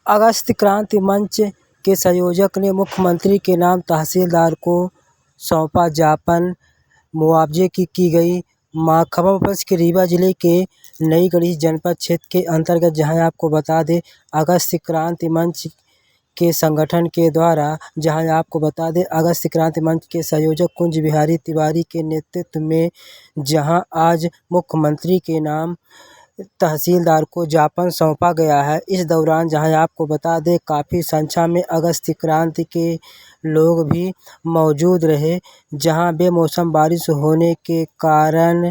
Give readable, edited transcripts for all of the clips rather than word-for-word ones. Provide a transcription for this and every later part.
अगस्त क्रांति मंच के संयोजक ने मुख्यमंत्री के नाम तहसीलदार को सौंपा ज्ञापन, मुआवजे की गई मांग। खबर वापस के रीवा जिले के नई गढ़ी जनपद क्षेत्र के अंतर्गत, जहां आपको बता दें अगस्त क्रांति मंच के संगठन के द्वारा, जहां आपको बता दें अगस्त क्रांति मंच के संयोजक कुंज बिहारी तिवारी के नेतृत्व में, जहां आज मुख्यमंत्री के नाम तहसीलदार को ज्ञापन सौंपा गया है। इस दौरान जहां आपको बता दें काफ़ी संख्या में अगस्त क्रांति के लोग भी मौजूद रहे, जहां बेमौसम बारिश होने के कारण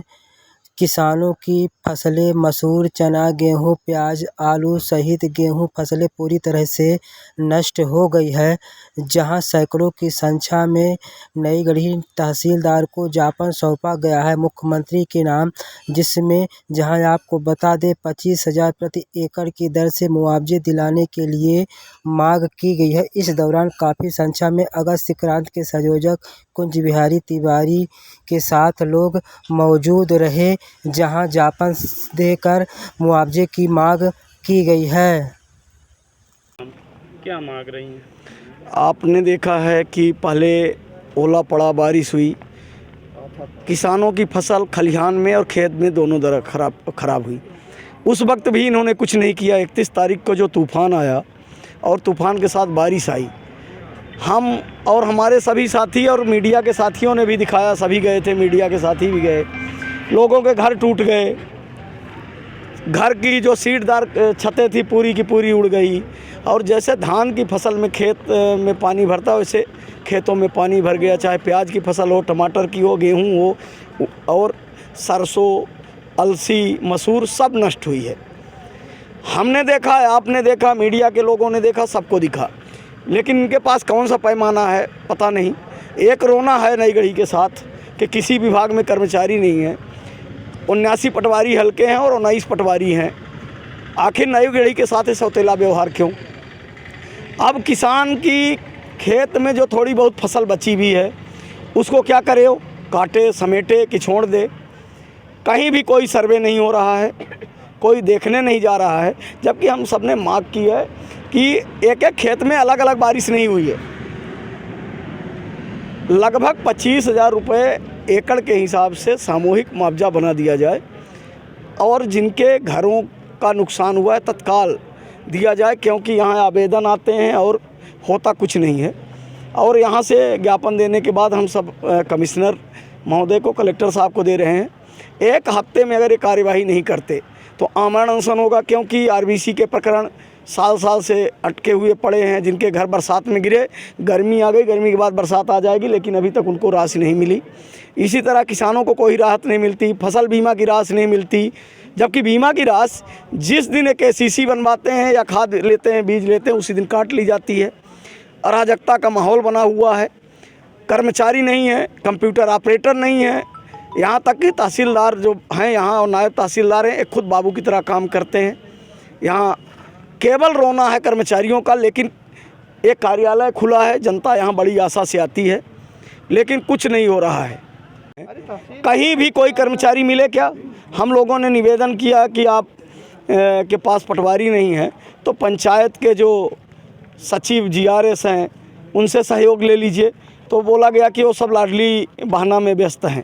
किसानों की फसलें मसूर, चना, गेहूं, प्याज, आलू सहित गेहूं फसलें पूरी तरह से नष्ट हो गई है। जहां सैकड़ों की संख्या में नई गढ़ी तहसीलदार को ज्ञापन सौंपा गया है मुख्यमंत्री के नाम, जिसमें जहां आपको बता दें 25,000 प्रति एकड़ की दर से मुआवजे दिलाने के लिए मांग की गई है। इस दौरान काफ़ी संख्या में अगस्त क्रांति के संयोजक कुंज बिहारी तिवारी के साथ लोग मौजूद रहे, जहां ज्ञापन देकर मुआवजे की मांग की गई है। क्या मांग रही हैं? आपने देखा है कि पहले ओला पड़ा, बारिश हुई, किसानों की फसल खलिहान में और खेत में दोनों तरह खराब हुई। उस वक्त भी इन्होंने कुछ नहीं किया। 31 तारीख को जो तूफ़ान आया और तूफ़ान के साथ बारिश आई, हम और हमारे सभी साथी और मीडिया के साथियों ने भी दिखाया, सभी गए थे, मीडिया के साथी भी गए। लोगों के घर टूट गए, घर की जो सीढ़दार छतें थी पूरी की पूरी उड़ गई, और जैसे धान की फसल में खेत में पानी भरता है वैसे खेतों में पानी भर गया। चाहे प्याज की फसल हो, टमाटर की हो, गेहूं हो, और सरसों, अलसी, मसूर सब नष्ट हुई है। हमने देखा है, आपने देखा, मीडिया के लोगों ने देखा, सबको दिखा, लेकिन इनके पास कौन सा पैमाना है पता नहीं। एक रोना है नई गढ़ी के साथ कि किसी विभाग में कर्मचारी नहीं है। 79 पटवारी हल्के हैं और 19 पटवारी हैं। आखिर नई गढ़ी के साथ सौतेला व्यवहार क्यों? अब किसान की खेत में जो थोड़ी बहुत फसल बची भी है उसको क्या करे? हो काटे, समेटे कि छोड़ दे? कहीं भी कोई सर्वे नहीं हो रहा है, कोई देखने नहीं जा रहा है, जबकि हम सब ने मांग की है कि एक एक खेत में अलग अलग बारिश नहीं हुई है। लगभग 25,000 रुपये एकड़ के हिसाब से सामूहिक मुआवजा बना दिया जाए, और जिनके घरों का नुकसान हुआ है तत्काल दिया जाए, क्योंकि यहाँ आवेदन आते हैं और होता कुछ नहीं है। और यहाँ से ज्ञापन देने के बाद हम सब कमिश्नर महोदय को, कलेक्टर साहब को दे रहे हैं। एक हफ्ते में अगर ये कार्यवाही नहीं करते तो आमरण अनशन होगा, क्योंकि आरबीसी के प्रकरण साल साल से अटके हुए पड़े हैं। जिनके घर बरसात में गिरे, गर्मी आ गई, गर्मी के बाद बरसात आ जाएगी, लेकिन अभी तक उनको राशि नहीं मिली। इसी तरह किसानों को कोई राहत नहीं मिलती, फसल बीमा की राशि नहीं मिलती, जबकि बीमा की राशि जिस दिन एक ACC बनवाते हैं या खाद लेते हैं, बीज लेते हैं, उसी दिन काट ली जाती है। अराजकता का माहौल बना हुआ है, कर्मचारी नहीं है, कंप्यूटर ऑपरेटर नहीं है, यहाँ तक कि तहसीलदार जो हैं यहाँ और नायब तहसीलदार हैं, एक खुद बाबू की तरह काम करते हैं। यहाँ केवल रोना है कर्मचारियों का, लेकिन एक कार्यालय खुला है, जनता यहाँ बड़ी आशा से आती है, लेकिन कुछ नहीं हो रहा है। कहीं भी कोई कर्मचारी मिले क्या? हम लोगों ने निवेदन किया कि आप के पास पटवारी नहीं है तो पंचायत के जो सचिव GRS हैं उनसे सहयोग ले लीजिए। तो बोला गया कि वो सब लाडली बहना में व्यस्त हैं।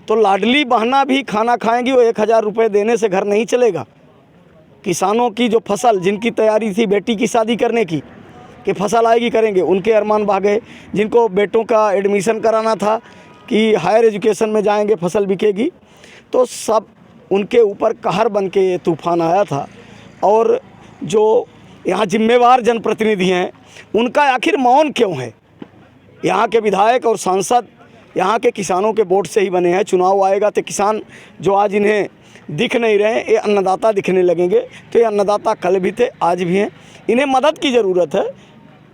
तो लाडली बहना भी खाना खाएंगी, वो 1,000 रुपये देने से घर नहीं चलेगा। किसानों की जो फसल, जिनकी तैयारी थी बेटी की शादी करने की कि फसल आएगी करेंगे, उनके अरमान भाग गए। जिनको बेटों का एडमिशन कराना था कि हायर एजुकेशन में जाएंगे, फसल बिकेगी, तो सब उनके ऊपर कहर बन के तूफ़ान आया था। और जो यहाँ जिम्मेवार जनप्रतिनिधि हैं उनका आखिर मौन क्यों है? यहाँ के विधायक और सांसद यहाँ के किसानों के वोट से ही बने हैं। चुनाव आएगा तो किसान जो आज इन्हें दिख नहीं रहे, ये अन्नदाता दिखने लगेंगे। तो ये अन्नदाता कल भी थे, आज भी हैं, इन्हें मदद की ज़रूरत है।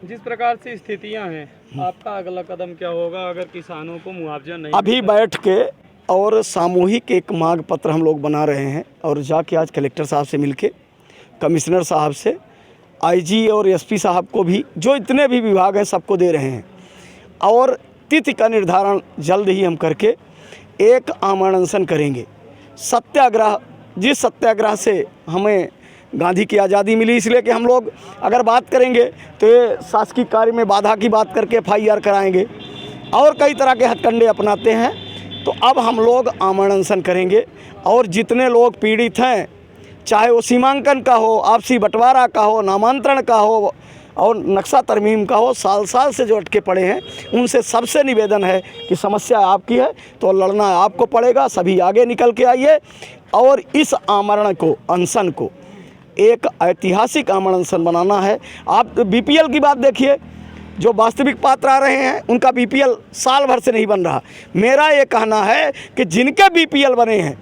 जिस प्रकार से स्थितियां हैं, आपका अगला कदम क्या होगा अगर किसानों को मुआवजा नहीं? अभी बैठ के और सामूहिक एक मांग पत्र हम लोग बना रहे हैं, और जाके आज कलेक्टर साहब से मिलके, कमिश्नर साहब से, IG और SP साहब को भी, जो इतने भी विभाग हैं सबको दे रहे हैं। और तिथि का निर्धारण जल्द ही हम करके एक आमरण अनशन करेंगे। सत्याग्रह, जिस सत्याग्रह से हमें गांधी की आज़ादी मिली इसलिए कि हम लोग अगर बात करेंगे तो ये शासकीय कार्य में बाधा की बात करके FIR कराएंगे और कई तरह के हथकंडे अपनाते हैं। तो अब हम लोग आमरण अनशन करेंगे और जितने लोग पीड़ित हैं, चाहे वो सीमांकन का हो, आपसी बंटवारा का हो, नामांतरण का हो और नक्शा तरमीम का हो, साल साल से जो अटके पड़े हैं, उनसे सबसे निवेदन है कि समस्या आपकी है तो लड़ना आपको पड़ेगा। सभी आगे निकल के आइए और इस आमरण को, अनशन को एक ऐतिहासिक आमरण अनशन बनाना है। आप BPL की बात देखिए, जो वास्तविक पात्र आ रहे हैं उनका BPL साल भर से नहीं बन रहा। मेरा ये कहना है कि जिनके BPL बने हैं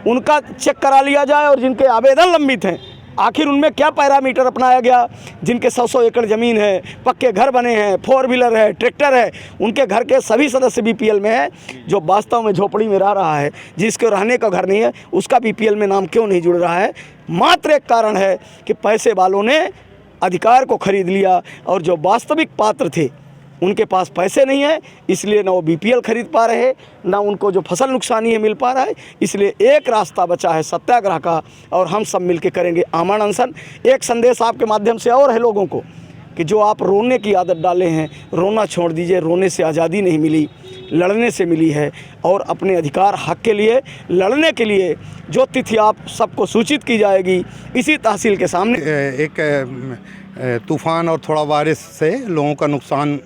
उनका चेक करा लिया जाए और जिनके आवेदन लंबित हैं आखिर उनमें क्या पैरामीटर अपनाया गया। जिनके 100 एकड़ ज़मीन है, पक्के घर बने हैं, 4 व्हीलर है, ट्रैक्टर है, उनके घर के सभी सदस्य BPL में है। जो वास्तव में झोपड़ी में रह रहा है, जिसके रहने का घर नहीं है, उसका BPL में नाम क्यों नहीं जुड़ रहा है? मात्र एक कारण है कि पैसे वालों ने अधिकार को खरीद लिया और जो वास्तविक पात्र थे उनके पास पैसे नहीं है, इसलिए ना वो BPL खरीद पा रहे, ना उनको जो फसल नुकसानी है मिल पा रहा है। इसलिए एक रास्ता बचा है सत्याग्रह का और हम सब मिलके करेंगे आमरण अनशन। एक संदेश आपके माध्यम से और है लोगों को कि जो आप रोने की आदत डाले हैं, रोना छोड़ दीजिए। रोने से आज़ादी नहीं मिली, लड़ने से मिली है। और अपने अधिकार हक के लिए लड़ने के लिए जो तिथि आप सबको सूचित की जाएगी इसी तहसील के सामने। एक तूफ़ान और थोड़ा बारिश से लोगों का नुकसान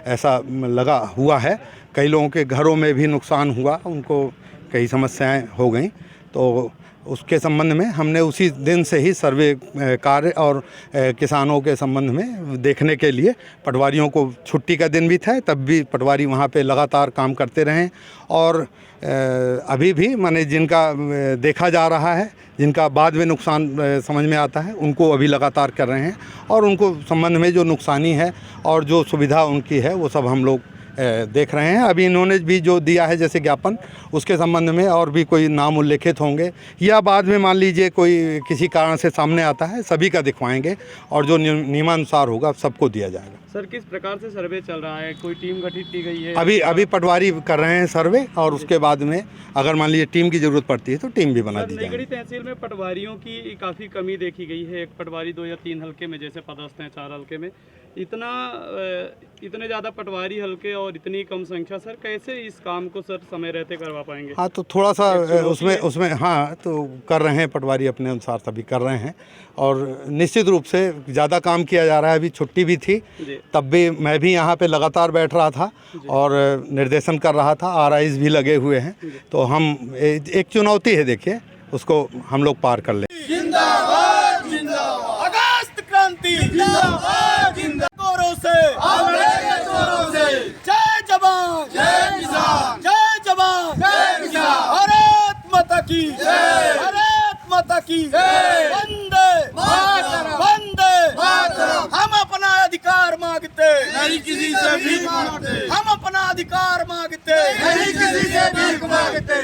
ऐसा लगा हुआ है। कई लोगों के घरों में भी नुकसान हुआ, उनको कई समस्याएं हो गई। तो उसके संबंध में हमने उसी दिन से ही सर्वे कार्य और किसानों के संबंध में देखने के लिए, पटवारियों को छुट्टी का दिन भी था तब भी पटवारी वहाँ पे लगातार काम करते रहे। और अभी भी माने जिनका देखा जा रहा है, जिनका बाद में नुकसान समझ में आता है, उनको अभी लगातार कर रहे हैं। और उनको संबंध में जो नुकसानी है और जो सुविधा उनकी है वो सब हम लोग देख रहे हैं। अभी इन्होंने भी जो दिया है जैसे ज्ञापन, उसके संबंध में और भी कोई नाम उल्लेखित होंगे या बाद में मान लीजिए कोई किसी कारण से सामने आता है, सभी का दिखवाएंगे और जो नियमानुसार होगा सबको दिया जाएगा। सर, किस प्रकार से सर्वे चल रहा है? कोई टीम गठित की गई है? अभी पटवारी कर रहे हैं सर्वे और उसके बाद में अगर मान लीजिए टीम की ज़रूरत पड़ती है तो टीम भी बना दी जाएगी। नईगढ़ी तहसील में पटवारियों की काफ़ी कमी देखी गई है। एक पटवारी 2 या 3 हल्के में जैसे पदस्थ हैं, 4 हल्के में इतने ज़्यादा पटवारी हल्के और इतनी कम संख्या, सर कैसे इस काम को सर समय रहते करवा पाएंगे? हाँ, तो थोड़ा सा उसमें हाँ तो कर रहे हैं पटवारी अपने अनुसार सभी कर रहे हैं। और निश्चित रूप से ज़्यादा काम किया जा रहा है। अभी छुट्टी भी थी तब भी मैं भी यहाँ पे लगातार बैठ रहा था और निर्देशन कर रहा था। RIs भी लगे हुए हैं। तो हम एक चुनौती है, देखिए उसको हम लोग पार कर लें। जिंदाबाद जिंदाबाद, अगस्त क्रांति जिंदाबाद जिंदाबाद, जोरों से जय जवान जय किसान, जय जवान जय किसान, भारत माता की जय, भारत माता की जय, वंदे मातरम, वंदे मातरम। हम अपना अधिकार मांगते नहीं किसी से भीख मांगते, हम अपना अधिकार मांगते नहीं किसी से भीख मांगते।